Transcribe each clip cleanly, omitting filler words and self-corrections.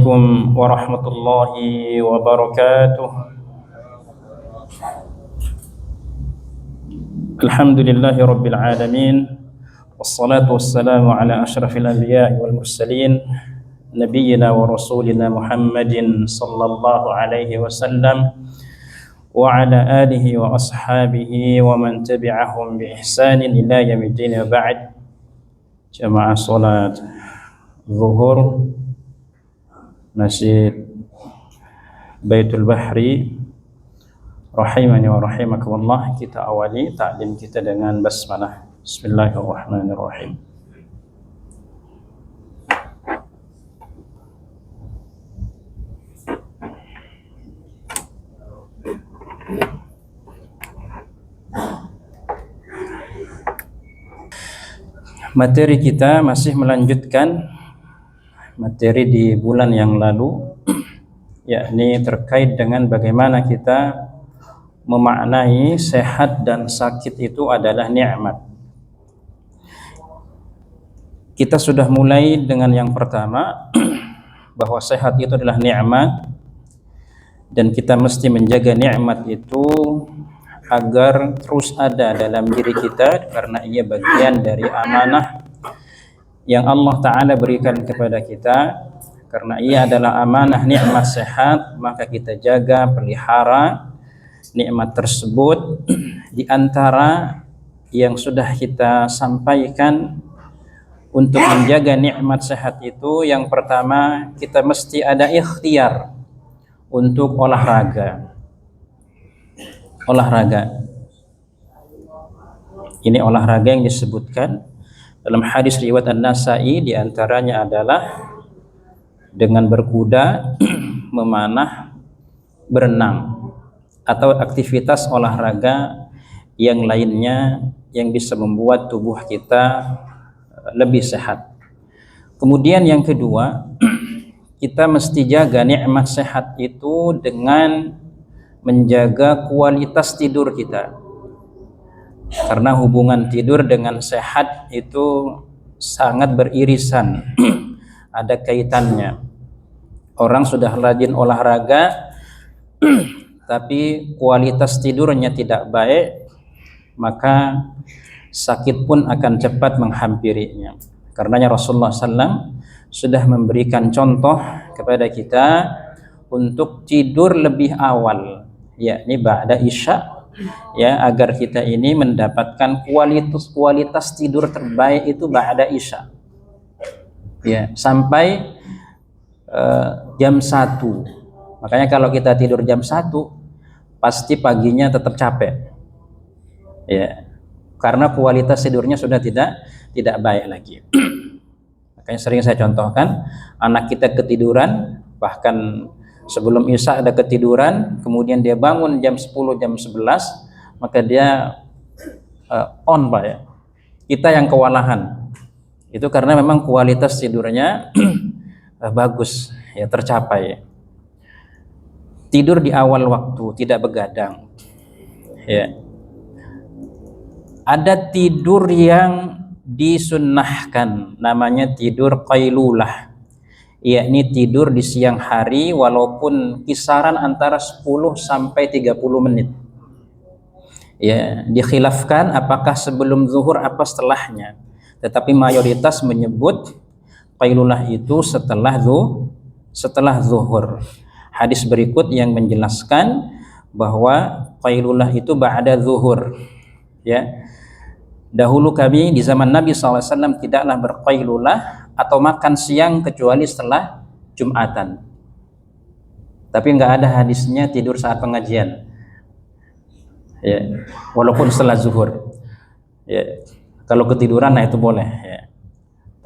عليكم ورحمة الله وبركاته. الحمد لله رب العالمين، والصلاة والسلام على أشرف الأنبياء والمرسلين نبينا ورسولنا محمد صلى الله عليه وسلم وعلى آله وأصحابه ومن تبعهم بإحسان إلى يوم الدين. وبعد، جماعة صلاة zuhur Masjid Baitul Bahri rahimani wa rahimakumullah. Kita awali ta'lim kita dengan basmalah. Bismillahirrahmanirrahim. Materi kita masih melanjutkan materi di bulan yang lalu, yakni terkait dengan bagaimana kita memaknai sehat dan sakit itu adalah nikmat. Kita sudah mulai dengan yang pertama bahwa sehat itu adalah nikmat dan kita mesti menjaga nikmat itu agar terus ada dalam diri kita, karena ia bagian dari amanah yang Allah Ta'ala berikan kepada kita. Karena ia adalah amanah nikmat sehat, maka kita jaga, pelihara nikmat tersebut. Di antara yang sudah kita sampaikan untuk menjaga nikmat sehat itu, yang pertama, kita mesti ada ikhtiar untuk olahraga. Ini olahraga yang disebutkan dalam hadis riwayat An-Nasa'i, diantaranya adalah dengan berkuda, memanah, berenang, atau aktivitas olahraga yang lainnya yang bisa membuat tubuh kita lebih sehat. Kemudian yang kedua, kita mesti jaga nikmat sehat itu dengan menjaga kualitas tidur kita. Karena hubungan tidur dengan sehat itu sangat beririsan, ada kaitannya. Orang sudah rajin olahraga tapi kualitas tidurnya tidak baik, maka sakit pun akan cepat menghampirinya. Karenanya Rasulullah SAW sudah memberikan contoh kepada kita untuk tidur lebih awal, yakni ba'da isya, ya, agar kita ini mendapatkan kualitas tidur terbaik itu ba'da isya, ya, sampai jam 1. Makanya kalau kita tidur jam 1 pasti paginya tetap capek, ya, karena kualitas tidurnya sudah tidak baik lagi. Makanya sering saya contohkan, anak kita ketiduran, bahkan sebelum isya ada ketiduran, kemudian dia bangun jam 10, jam 11, maka dia on, Pak, ya. Kita yang kewalahan. Itu karena memang kualitas tidurnya bagus, ya, tercapai. Tidur di awal waktu, tidak begadang. Ya. Ada tidur yang disunnahkan, namanya tidur qailulah, yakni tidur di siang hari walaupun kisaran antara 10 sampai 30 menit. Ya, dikhilafkan apakah sebelum zuhur apa setelahnya. Tetapi mayoritas menyebut qailulah itu setelah zuhur. Hadis berikut yang menjelaskan bahwa qailulah itu ba'da zuhur. Ya. Dahulu kami di zaman Nabi SAW tidaklah berqailulah atau makan siang kecuali setelah Jumatan. Tapi nggak ada hadisnya tidur saat pengajian, ya, walaupun setelah zuhur. Ya, kalau ketiduran, nah itu boleh, ya.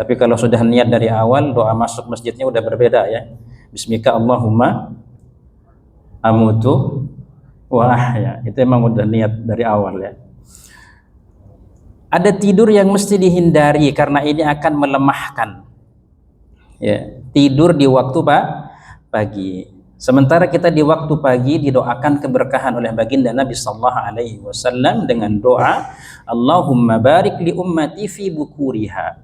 Tapi kalau sudah niat dari awal, doa masuk masjidnya udah berbeda, ya. Bismika Allahumma amutu wa ahya. Itu emang udah niat dari awal, ya. Ada tidur yang mesti dihindari karena ini akan melemahkan, ya, tidur di waktu pagi. Sementara kita di waktu pagi didoakan keberkahan oleh baginda Nabi sallallahu alaihi wasallam dengan doa Allahumma barik li ummati fi bukuriha.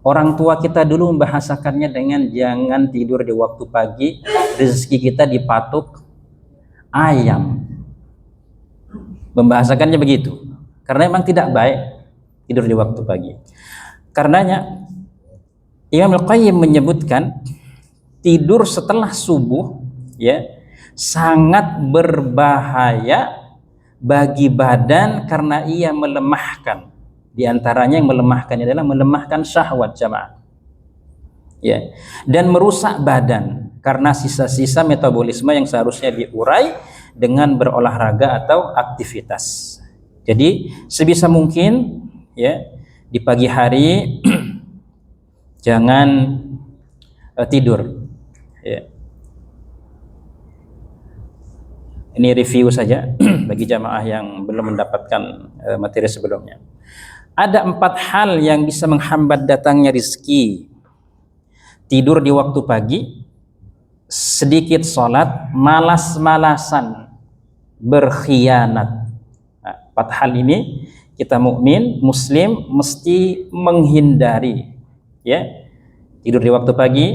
Orang tua kita dulu membahasakannya dengan jangan tidur di waktu pagi, rezeki kita dipatuk ayam. Membahasakannya begitu. Karena memang tidak baik tidur di waktu pagi. Karenanya Imam Al-Qayyim menyebutkan tidur setelah subuh ya sangat berbahaya bagi badan karena ia melemahkan. Di antaranya yang melemahkan adalah melemahkan syahwat jamaah. Ya. Dan merusak badan karena sisa-sisa metabolisme yang seharusnya diurai dengan berolahraga atau aktivitas. Jadi sebisa mungkin ya di pagi hari jangan tidur. Ya. Ini review saja bagi jamaah yang belum mendapatkan materi sebelumnya. Ada 4 hal yang bisa menghambat datangnya rezeki. Tidur di waktu pagi, sedikit sholat, malas-malasan, berkhianat. Nah, 4 hal ini kita mukmin, muslim mesti menghindari. Ya, tidur di waktu pagi.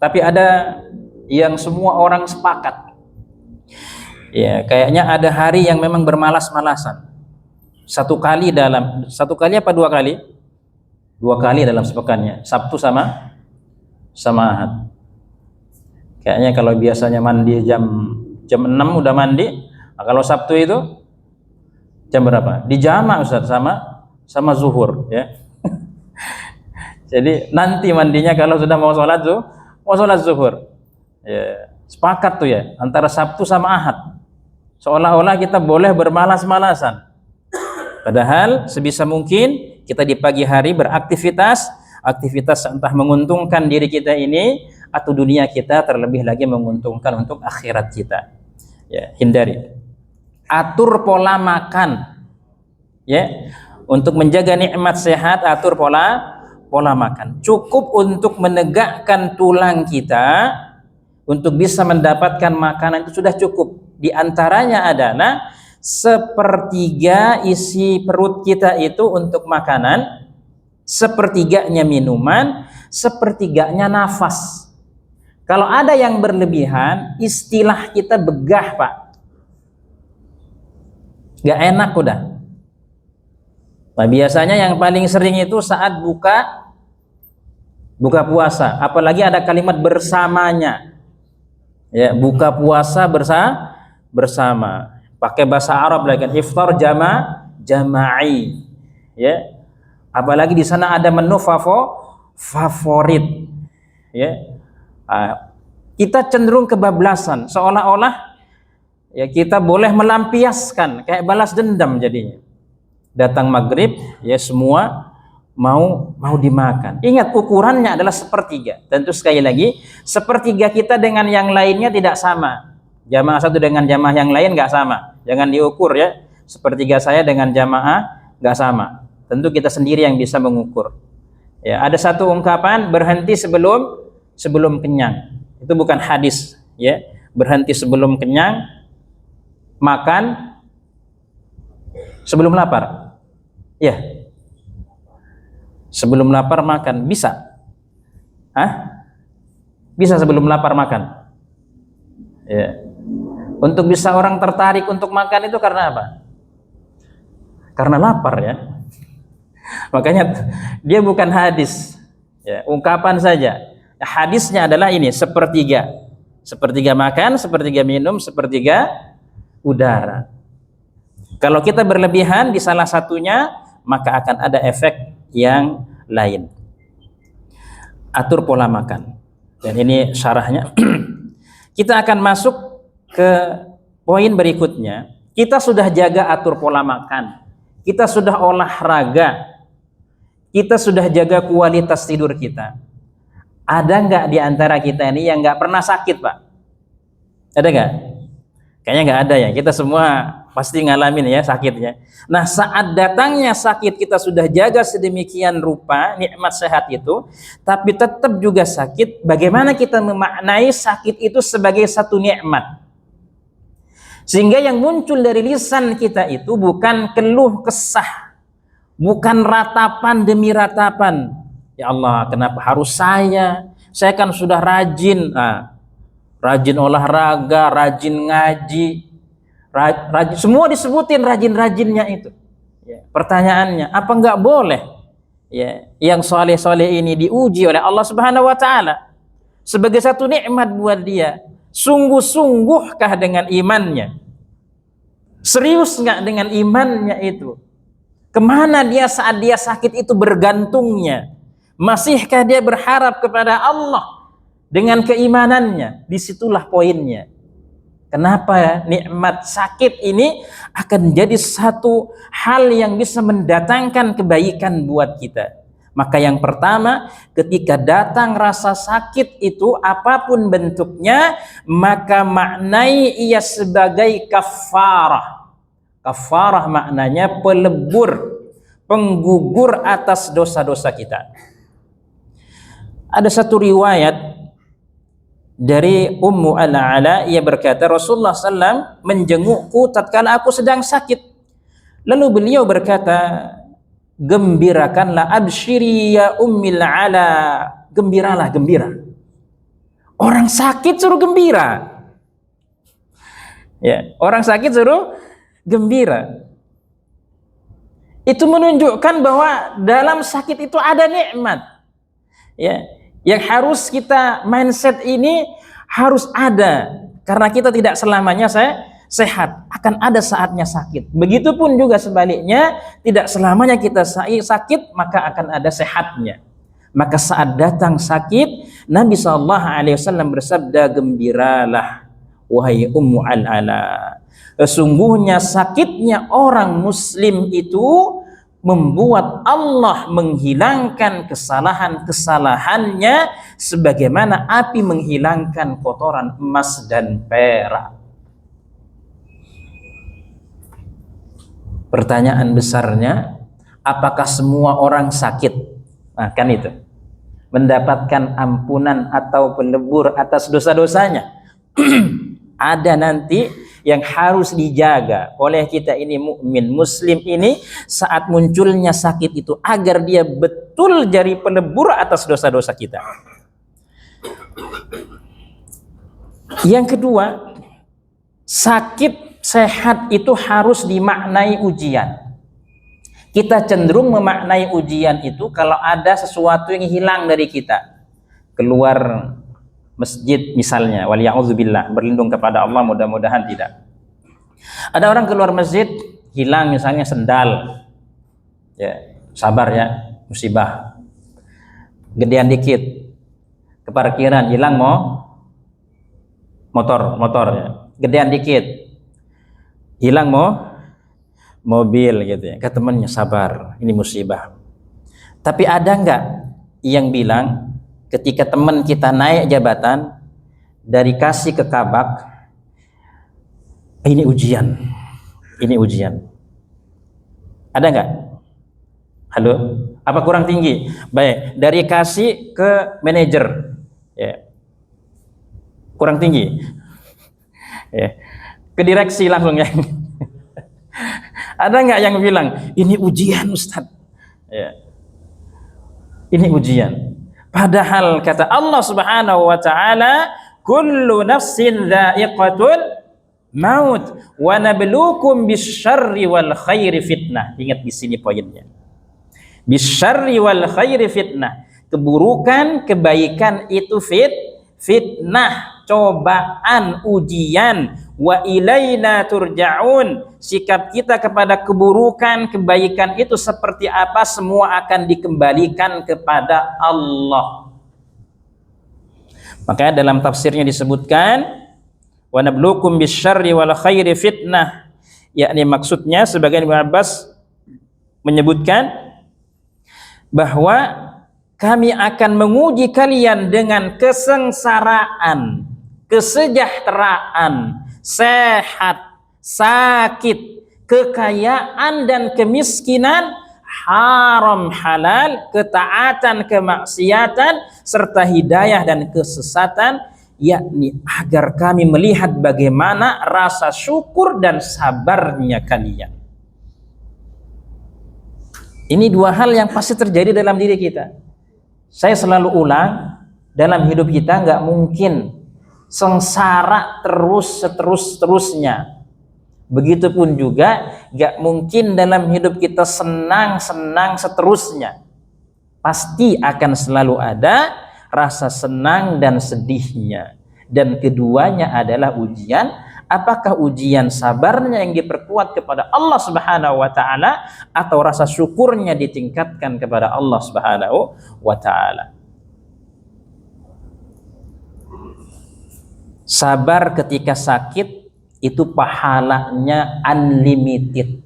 Tapi ada yang semua orang sepakat. Ya, kayaknya ada hari yang memang bermalas-malasan. Satu kali apa 2 kali? 2 kali dalam sepekannya, Sabtu sama Ahad. Kayaknya kalau biasanya mandi jam 6 udah mandi, nah kalau Sabtu itu jam berapa? Di jamak Ustaz sama zuhur ya. Jadi nanti mandinya kalau sudah mau sholat zuhur. Ya, sepakat tuh ya antara Sabtu sama Ahad. Seolah-olah kita boleh bermalas-malasan. Padahal sebisa mungkin kita di pagi hari beraktivitas, aktivitas entah menguntungkan diri kita ini atau dunia kita, terlebih lagi menguntungkan untuk akhirat kita. Ya, hindari. Atur pola makan. Ya, untuk menjaga nikmat sehat, atur pola makan. Cukup untuk menegakkan tulang kita, untuk bisa mendapatkan makanan itu sudah cukup. Di antaranya adalah 1/3 isi perut kita itu untuk makanan, 1/3-nya minuman, 1/3-nya nafas. Kalau ada yang berlebihan, istilah kita begah, Pak. Gak enak udah. Nah, biasanya yang paling sering itu saat buka puasa, apalagi ada kalimat bersamanya. Ya, buka puasa bersama. Pakai bahasa Arab lagi kan, iftar jama'i. Ya. Apalagi di sana ada menu favorit. Ya. Kita cenderung kebablasan, seolah-olah ya kita boleh melampiaskan, kayak balas dendam jadinya. Datang maghrib, ya semua mau dimakan. Ingat, ukurannya adalah 1/3. Tentu sekali lagi 1/3 kita dengan yang lainnya tidak sama. Jamaah satu dengan jamaah yang lain nggak sama. Jangan diukur ya. 1/3 saya dengan jamaah nggak sama. Tentu kita sendiri yang bisa mengukur. Ya, ada satu ungkapan, berhenti sebelum kenyang. Itu bukan hadis, ya. Berhenti sebelum kenyang, makan sebelum lapar. Ya. Sebelum lapar makan, bisa? Bisa sebelum lapar makan? Ya. Untuk bisa orang tertarik untuk makan itu karena apa? Karena lapar ya. Makanya dia bukan hadis, ya, ungkapan saja. Hadisnya adalah ini, 1/3. 1/3 makan, 1/3 minum, 1/3 udara. Kalau kita berlebihan di salah satunya, maka akan ada efek yang lain. Atur pola makan. Dan ini syarahnya. Kita akan masuk ke poin berikutnya. Kita sudah jaga atur pola makan. Kita sudah olahraga. Kita sudah jaga kualitas tidur kita. Ada nggak di antara kita ini yang nggak pernah sakit, Pak? Ada nggak? Kayaknya nggak ada ya. Kita semua pasti ngalamin ya sakitnya. Nah, saat datangnya sakit, kita sudah jaga sedemikian rupa nikmat sehat itu, tapi tetap juga sakit. Bagaimana kita memaknai sakit itu sebagai satu nikmat? Sehingga yang muncul dari lisan kita itu bukan keluh kesah, bukan ratapan demi ratapan. Ya Allah, kenapa harus saya? Saya kan sudah rajin, rajin olahraga, rajin ngaji, rajin, semua disebutin rajin-rajinnya itu. Ya, pertanyaannya, apa enggak boleh? Ya, yang soleh-soleh ini diuji oleh Allah Subhanahu Wa Taala sebagai satu nikmat buat dia. Sungguh-sungguhkah dengan imannya? Serius nggak dengan imannya itu? Kemana dia saat dia sakit itu bergantungnya? Masihkah dia berharap kepada Allah dengan keimanannya? Disitulah poinnya. Kenapa nikmat sakit ini akan jadi satu hal yang bisa mendatangkan kebaikan buat kita? Maka yang pertama, ketika datang rasa sakit itu apapun bentuknya, maka maknai ia sebagai kafarah. Kafarah maknanya pelebur, penggugur atas dosa-dosa kita. Ada satu riwayat dari Ummu Al-Ala, ia berkata Rasulullah SAW menjengukku tatkala aku sedang sakit. Lalu beliau berkata, gembirakanlah, absyiri ya Ummil Ala, gembiralah, gembira. Orang sakit suruh gembira. Ya, orang sakit suruh gembira. Itu menunjukkan bahwa dalam sakit itu ada nikmat. Ya, yang harus kita mindset ini harus ada, karena kita tidak selamanya sehat, akan ada saatnya sakit. Begitupun juga sebaliknya, tidak selamanya kita sakit maka akan ada sehatnya. Maka saat datang sakit, Nabi SAW bersabda, gembiralah wahai Ummu Al-Ala. Sesungguhnya sakitnya orang muslim itu membuat Allah menghilangkan kesalahan-kesalahannya sebagaimana api menghilangkan kotoran emas dan perak. Pertanyaan besarnya, apakah semua orang sakit? Nah, kan itu. Mendapatkan ampunan atau pelebur atas dosa-dosanya. Ada nanti yang harus dijaga oleh kita ini mukmin muslim ini saat munculnya sakit itu, agar dia betul jadi pelebur atas dosa-dosa kita. Yang kedua, sakit sehat itu harus dimaknai ujian. Kita cenderung memaknai ujian itu kalau ada sesuatu yang hilang dari kita. Keluar masjid misalnya, waliya'udzubillah, berlindung kepada Allah, mudah-mudahan tidak. Ada orang keluar masjid, hilang misalnya sendal. Ya, sabar ya, musibah. Gedean dikit, ke parkiran, hilang motor ya. Gedean dikit, hilang mobil gitu ya. Ke temannya, sabar, ini musibah. Tapi ada enggak yang bilang ketika teman kita naik jabatan dari kasih ke kabak, ini ujian, ini ujian. Ada enggak? Halo? Apa kurang tinggi? Baik, dari kasih ke manajer, ya. Kurang tinggi, ya. Ke direksi langsung ya. Ada enggak yang bilang ini ujian Ustaz? Ya. Ini ujian. Padahal kata Allah Subhanahu wa taala, kullu nafsin dha'iqatul maut wa nabluukum bisyarri wal khairi fitnah. Ingat di sini poinnya. Bisyarri wal khairi fitnah. Keburukan, kebaikan itu fitnah, cobaan, ujian. Wa ilaina turja'un. Sikap kita kepada keburukan, kebaikan itu seperti apa? Semua akan dikembalikan kepada Allah. Makanya dalam tafsirnya disebutkan, wa nabluukum bisyarri wal khairi fitnah, yakni maksudnya sebagian Ibnu Abbas menyebutkan bahwa kami akan menguji kalian dengan kesengsaraan, kesejahteraan, sehat, sakit, kekayaan dan kemiskinan, haram halal, ketaatan kemaksiatan, serta hidayah dan kesesatan, yakni agar kami melihat bagaimana rasa syukur dan sabarnya kalian. Ini dua hal yang pasti terjadi dalam diri kita. Saya selalu ulang, dalam hidup kita nggak mungkin sengsara terus-terusnya. Begitupun juga nggak mungkin dalam hidup kita senang-senang seterusnya. Pasti akan selalu ada rasa senang dan sedihnya. Dan keduanya adalah ujian. Apakah ujian sabarnya yang diperkuat kepada Allah Subhanahu wa taala atau rasa syukurnya ditingkatkan kepada Allah Subhanahu wa taala. Sabar ketika sakit itu pahalanya unlimited.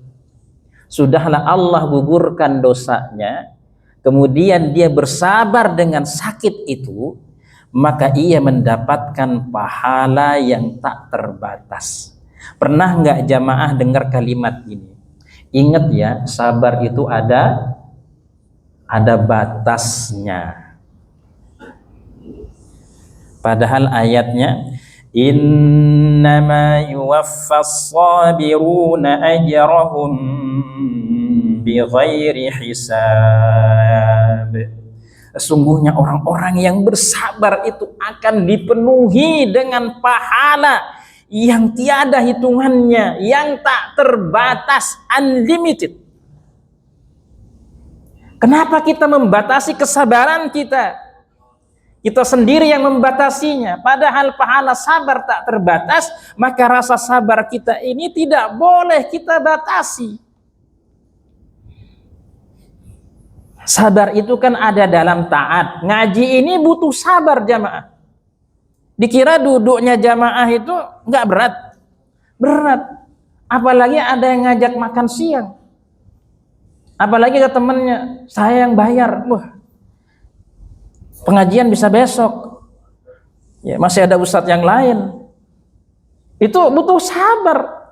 Sudahlah Allah gugurkan dosanya, kemudian dia bersabar dengan sakit itu, maka ia mendapatkan pahala yang tak terbatas. Pernah nggak jamaah dengar kalimat ini? Ingat ya, sabar itu ada batasnya. Padahal ayatnya innama yuwaffas sabiruna ajrahum bighairi hisab. Sesungguhnya orang-orang yang bersabar itu akan dipenuhi dengan pahala yang tiada hitungannya, yang tak terbatas, unlimited. Kenapa kita membatasi kesabaran kita? Kita sendiri yang membatasinya. Padahal pahala sabar tak terbatas, maka rasa sabar kita ini tidak boleh kita batasi. Sabar itu kan ada dalam taat. Ngaji ini butuh sabar jamaah. Dikira duduknya jamaah itu nggak berat. Berat. Apalagi ada yang ngajak makan siang. Apalagi ke temennya, saya yang bayar. Wah, pengajian bisa besok. Ya, masih ada ustadz yang lain. Itu butuh sabar.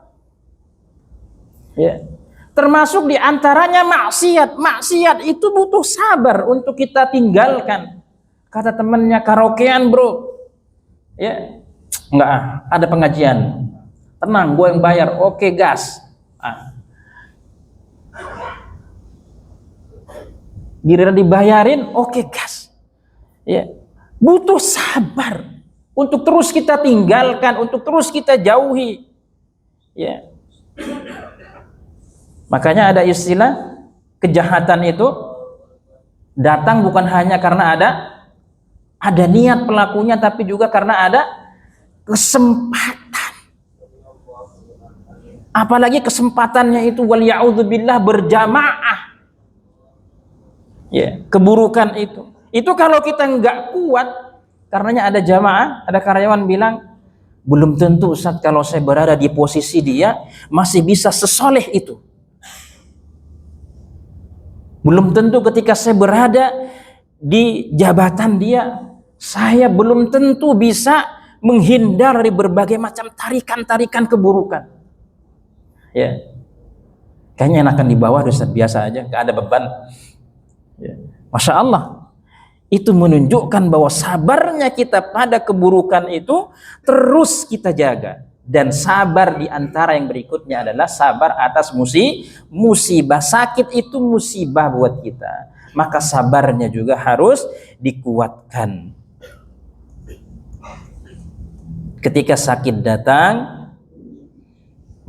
Ya. Termasuk diantaranya maksiat. Maksiat itu butuh sabar untuk kita tinggalkan. Kata temennya, karaokean bro. Ya, enggak, ada pengajian. Tenang, gue yang bayar. Oke, gas. Giliran dibayarin, oke, gas. Ya, butuh sabar untuk terus kita tinggalkan, untuk terus kita jauhi. Ya. Makanya ada istilah kejahatan itu datang bukan hanya karena ada niat pelakunya, tapi juga karena ada kesempatan. Apalagi kesempatannya itu wal ya'udzubillah berjamaah. Ya, keburukan itu. Itu kalau kita nggak kuat, karenanya ada jamaah, ada karyawan bilang, belum tentu Ustaz kalau saya berada di posisi dia masih bisa sesoleh itu. Belum tentu ketika saya berada di jabatan dia, saya belum tentu bisa menghindar dari berbagai macam tarikan-tarikan keburukan. Ya, kayaknya enakan di bawah Ustaz, biasa aja, nggak ada beban. Ya. Masya Allah, itu menunjukkan bahwa sabarnya kita pada keburukan itu terus kita jaga. Dan sabar di antara yang berikutnya adalah sabar atas musibah. Sakit itu musibah buat kita, maka sabarnya juga harus dikuatkan. Ketika sakit datang,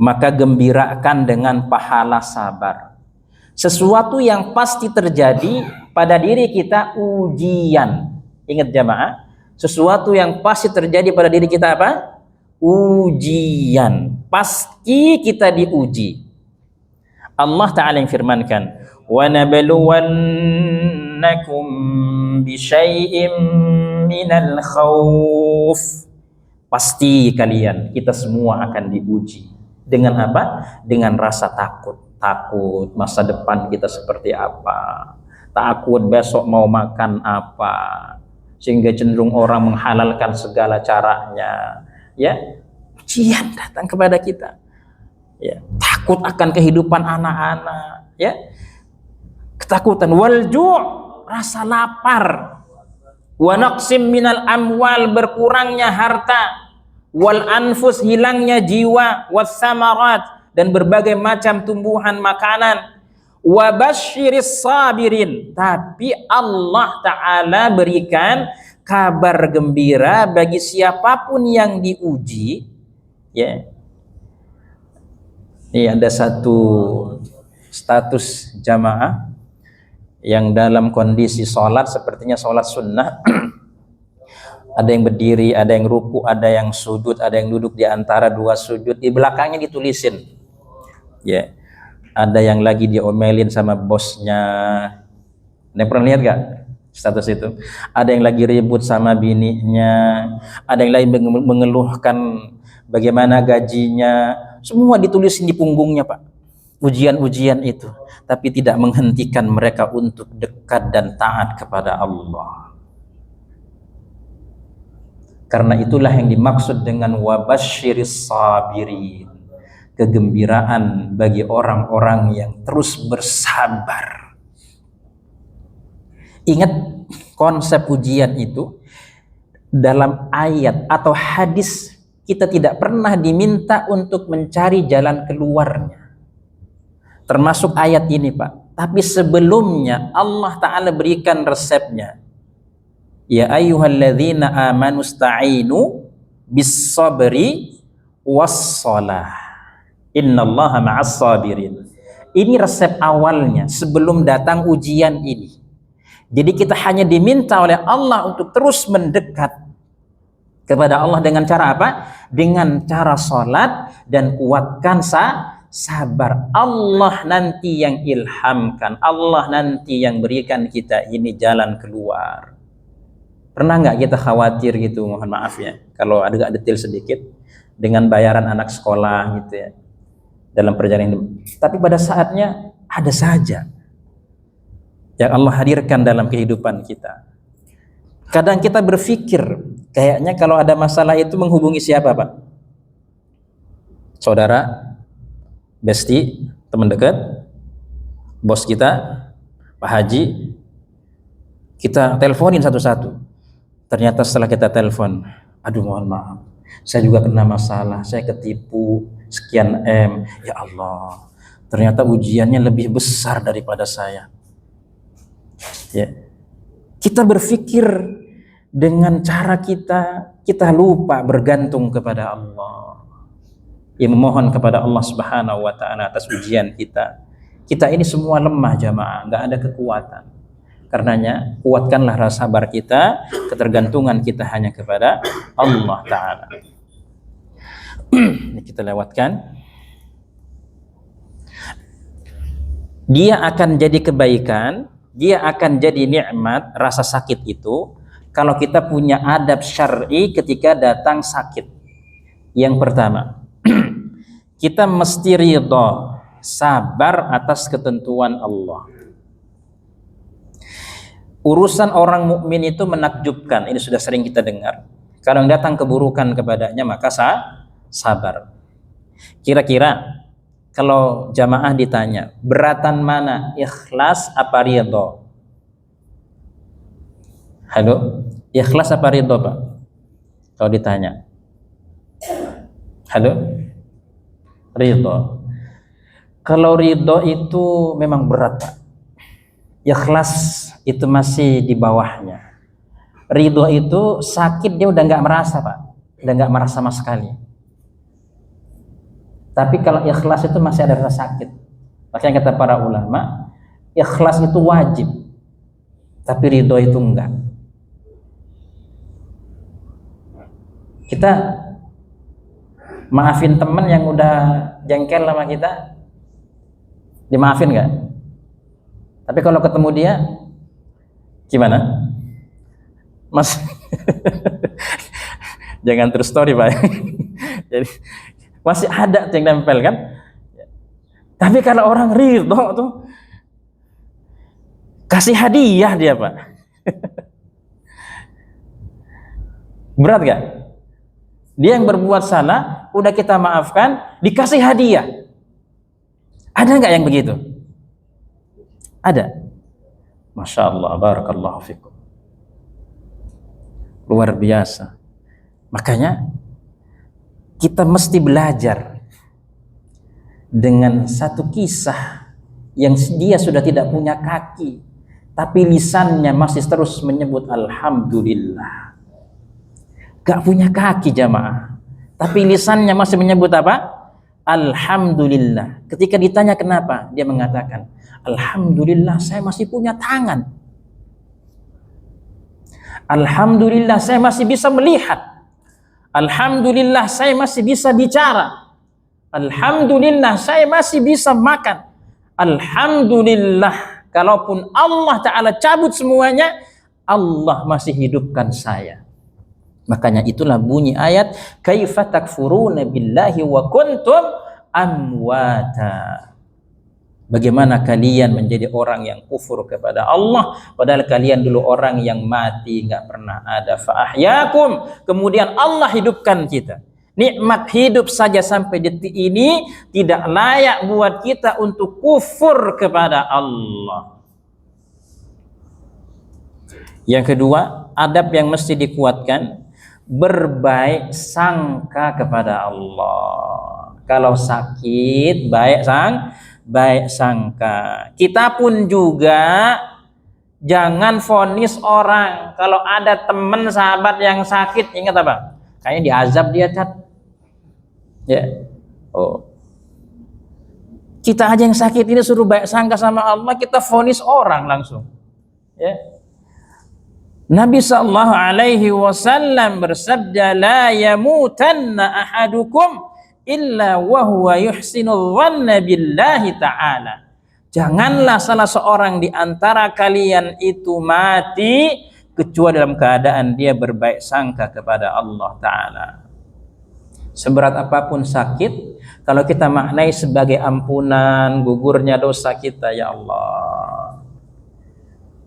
maka gembirakan dengan pahala sabar. Sesuatu yang pasti terjadi pada diri kita ujian. Ingat jamaah, sesuatu yang pasti terjadi pada diri kita apa? Ujian. Pasti kita diuji. Allah Ta'ala yang firmankan, wa nabluwannakum bisyai'im minal khawf. Pasti kalian, kita semua akan diuji. Dengan apa? Dengan rasa takut. Takut masa depan kita seperti apa, takut besok mau makan apa, sehingga cenderung orang menghalalkan segala caranya. Ya, ujian datang kepada kita. Ya, takut akan kehidupan anak-anak. Ya, ketakutan. Walju', rasa lapar. Wa naqsim minal amwal, berkurangnya harta. Wal anfus, hilangnya jiwa. Was samarat, dan berbagai macam tumbuhan makanan. wa basyiris sabirin, tapi Allah Ta'ala berikan kabar gembira bagi siapapun yang diuji. Ya, ini ada satu status jamaah yang dalam kondisi sholat, sepertinya sholat sunnah. Ada yang berdiri, ada yang ruku, ada yang sujud, ada yang duduk di antara dua sujud. Di belakangnya ditulisin, ya, ada yang lagi diomelin sama bosnya. Anda pernah lihat gak status itu? Ada yang lagi ribut sama bininya, ada yang lagi mengeluhkan bagaimana gajinya. Semua ditulisin di punggungnya, Pak, ujian-ujian itu, tapi tidak menghentikan mereka untuk dekat dan taat kepada Allah. Karena itulah yang dimaksud dengan wabasyiris sabirin, kegembiraan bagi orang-orang yang terus bersabar. Ingat konsep ujian itu dalam ayat atau hadis, kita tidak pernah diminta untuk mencari jalan keluarnya, termasuk ayat ini, Pak. Tapi sebelumnya Allah Ta'ala berikan resepnya. Ya ayyuhalladzina amanu sta'inu bis sabri wassalah innallaha ma'as sabirin. Ini resep awalnya sebelum datang ujian ini. Jadi kita hanya diminta oleh Allah untuk terus mendekat kepada Allah dengan cara apa? Dengan cara sholat dan kuatkan sabar. Allah nanti yang ilhamkan, Allah nanti yang berikan kita ini jalan keluar. Pernah nggak kita khawatir gitu, mohon maaf ya, kalau agak detail sedikit, dengan bayaran anak sekolah gitu ya, dalam perjalanan hidup. Tapi pada saatnya ada saja yang Allah hadirkan dalam kehidupan kita. Kadang kita berpikir, kayaknya kalau ada masalah itu menghubungi siapa, Pak? Saudara, besti, teman dekat, bos kita, Pak Haji, kita teleponin satu-satu. Ternyata setelah kita telepon, aduh mohon maaf, saya juga kena masalah, saya ketipu sekian M. Ya Allah, ternyata ujiannya lebih besar daripada saya. Ya, kita berpikir dengan cara kita lupa bergantung kepada Allah. Ya, memohon kepada Allah Subhanahu wa Ta'ala atas ujian kita. Kita ini semua lemah jamaah, nggak ada kekuatan. Karenanya kuatkanlah rasa sabar kita, ketergantungan kita hanya kepada Allah Ta'ala. Ini kita lewatkan. Dia akan jadi kebaikan, dia akan jadi nikmat, rasa sakit itu, kalau kita punya adab syar'i ketika datang sakit. Yang pertama, kita mesti ridho, sabar atas ketentuan Allah. Urusan orang mukmin itu menakjubkan, ini sudah sering kita dengar. Kalau datang keburukan kepadanya maka sabar. Kira-kira kalau jamaah ditanya, beratan mana, ikhlas apa ridho? Halo, ikhlas apa ridho, Pak? Kalau ditanya, halo, ridho. Kalau ridho itu memang berat, Pak. Ikhlas itu masih di bawahnya. Ridho itu sakit dia udah nggak merasa, Pak, udah nggak merasa sama sekali. Tapi kalau ikhlas itu masih ada rasa sakit. Makanya kata para ulama, ikhlas itu wajib, tapi ridho itu enggak. Kita maafin teman yang udah jengkel sama kita, dimaafin nggak? Tapi kalau ketemu dia, gimana? Mas, jangan terus story, Pak. Jadi masih ada yang nempel kan? Tapi kalau orang ridho tuh kasih hadiah dia, Pak. Berat gak? Dia yang berbuat salah, udah kita maafkan, dikasih hadiah. Ada nggak yang begitu? Ada. Masya Allah, barakallahu fikum. Luar biasa. Makanya kita mesti belajar dengan satu kisah yang dia sudah tidak punya kaki, tapi lisannya masih terus menyebut alhamdulillah. Gak punya kaki jamaah, tapi lisannya masih menyebut apa? Alhamdulillah. Ketika ditanya kenapa, dia mengatakan, alhamdulillah saya masih punya tangan. Alhamdulillah saya masih bisa melihat. Alhamdulillah saya masih bisa bicara. Alhamdulillah saya masih bisa makan. Alhamdulillah, kalaupun Allah Ta'ala cabut semuanya, Allah masih hidupkan saya. Makanya itulah bunyi ayat, kaifa takfuruna billahi wa kuntum amwata. Bagaimana kalian menjadi orang yang kufur kepada Allah, padahal kalian dulu orang yang mati, nggak pernah ada. Fa ahyakum, kemudian Allah hidupkan kita. Nikmat hidup saja sampai detik ini tidak layak buat kita untuk kufur kepada Allah. Yang kedua, adab yang mesti dikuatkan, berbaik sangka kepada Allah. Kalau sakit, baik sangka. Kita pun juga jangan vonis orang. Kalau ada teman sahabat yang sakit, ingat apa? Kayaknya diazab dia, Cat. Ya. Oh. Kita aja yang sakit ini suruh baik sangka sama Allah, kita vonis orang langsung. Ya. Nabi sallallahu alaihi wasallam bersabda, la yamutanna ahadukum illa wa huwa yuhsinul dhanna billahi ta'ala. Janganlah salah seorang di antara kalian itu mati kecuali dalam keadaan dia berbaik sangka kepada Allah Ta'ala. Seberat apapun sakit, kalau kita maknai sebagai ampunan gugurnya dosa kita, ya Allah,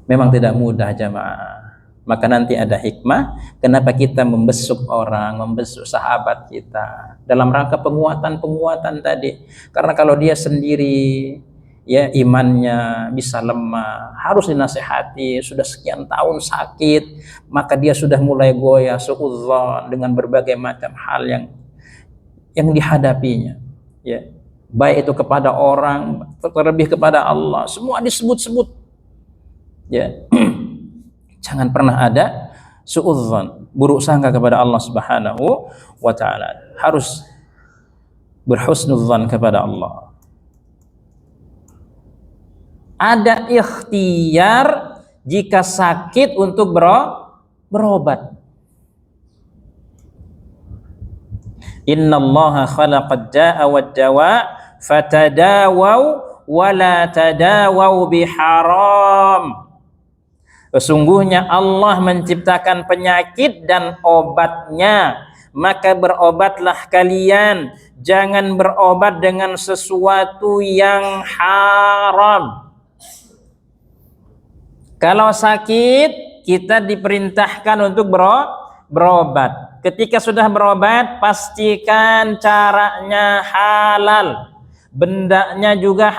memang tidak mudah jamaah. Maka nanti ada hikmah kenapa kita membesuk orang, membesuk sahabat kita dalam rangka penguatan tadi. Karena kalau dia sendiri ya imannya bisa lemah, harus dinasihati, sudah sekian tahun sakit, maka dia sudah mulai goyah suudzon dengan berbagai macam hal yang dihadapinya. Ya, baik itu kepada orang, terlebih kepada Allah, semua disebut-sebut. Ya. Jangan pernah ada suudzon, buruk sangka kepada Allah Subhanahu wa Ta'ala. Harus berhusnudzon kepada Allah. Ada ikhtiar jika sakit untuk berobat. Innallaha khalaqad da'a wad dawa fatadawaw wa la tadawaw biharam. Sesungguhnya Allah menciptakan penyakit dan obatnya, maka berobatlah kalian, jangan berobat dengan sesuatu yang haram. Kalau sakit, kita diperintahkan untuk berobat. Ketika sudah berobat, pastikan caranya halal, bendanya juga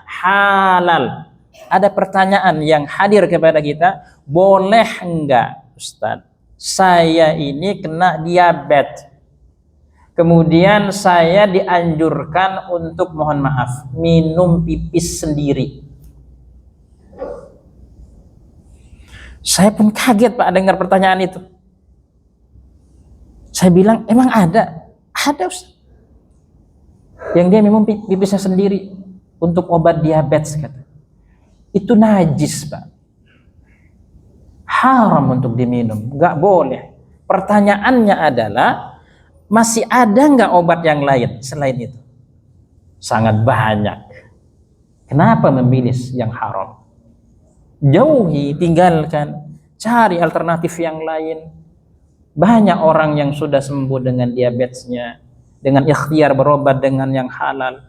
halal. Ada pertanyaan yang hadir kepada kita, boleh enggak Ustadz, saya ini kena diabetes, kemudian saya dianjurkan untuk, mohon maaf, minum pipis sendiri. Saya pun kaget Pak dengar pertanyaan itu. Saya bilang, emang ada Ustadz yang dia minum pipisnya sendiri untuk obat diabetes, kata. Itu najis Pak, haram untuk diminum, nggak boleh. Pertanyaannya adalah, masih ada nggak obat yang lain selain itu? Sangat banyak. Kenapa memilih yang haram? Jauhi, tinggalkan, cari alternatif yang lain. Banyak orang yang sudah sembuh dengan diabetesnya, dengan ikhtiar berobat dengan yang halal.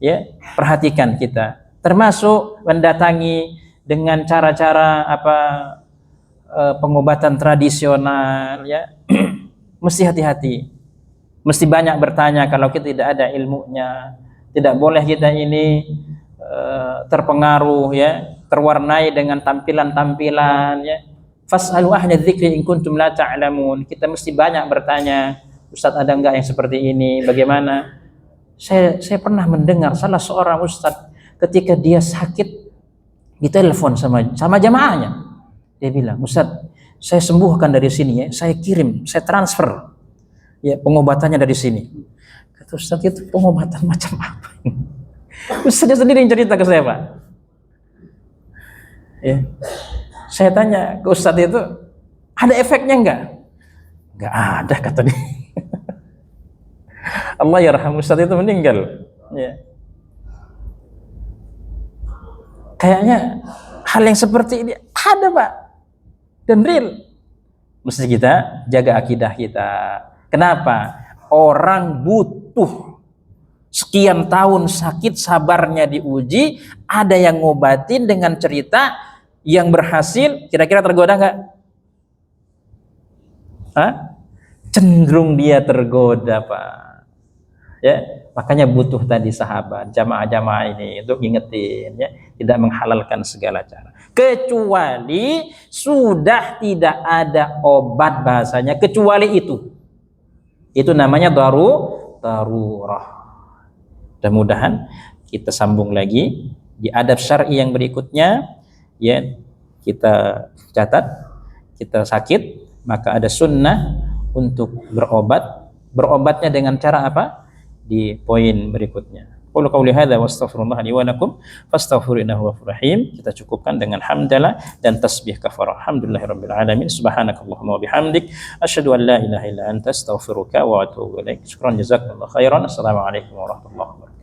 Ya, perhatikan kita. Termasuk mendatangi dengan cara-cara pengobatan tradisional, ya. Mesti hati-hati, mesti banyak bertanya. Kalau kita tidak ada ilmunya, tidak boleh kita ini terpengaruh, ya, terwarnai dengan tampilan-tampilan, ya. Fas'alu ahla dzikri in kuntum la ta'lamun. Kita mesti banyak bertanya, Ustaz ada enggak yang seperti ini, bagaimana? Saya pernah mendengar salah seorang ustaz ketika dia sakit ditelepon sama jamaahnya. Dia bilang, "Ustaz, saya sembuhkan dari sini ya, saya kirim, saya transfer ya pengobatannya dari sini." Kata Ustaz, "Itu pengobatan macam apa?" Ustaznya sendiri yang cerita ke saya, Pak. Ya. Saya tanya ke Ustaz itu, "Ada efeknya enggak?" "Enggak ada," kata dia. Allah yarham, Ustaz itu meninggal. Ya. Kayaknya hal yang seperti ini ada, Pak, dan real. Mesti kita jaga akidah kita. Kenapa? Orang butuh sekian tahun sakit, sabarnya diuji, ada yang ngobatin dengan cerita yang berhasil. Kira-kira tergoda nggak? Hah? Cenderung dia tergoda, Pak. Ya, makanya butuh tadi sahabat, jamaah-jamaah ini untuk ngingetin, ya, tidak menghalalkan segala cara. Kecuali sudah tidak ada obat, bahasanya kecuali itu. Itu namanya darurah. Mudah-mudahan kita sambung lagi di adab syar'i yang berikutnya, ya, kita catat, kita sakit maka ada sunnah untuk berobat. Berobatnya dengan cara apa? Di poin berikutnya. Qul qouli hadza wa astaghfirullah li wa lakum fastaghfiru innahu ghafurur rahim. Kita cukupkan dengan hamdalah dan tasbih kafarah. Alhamdulillahirabbil alamin. Subhanakallahumma wa bihamdik asyhadu an la ilaha illa anta astaghfiruka wa atubu ilaik. Syukran jazakallahu khairan. Assalamualaikum warahmatullahi wabarakatuh.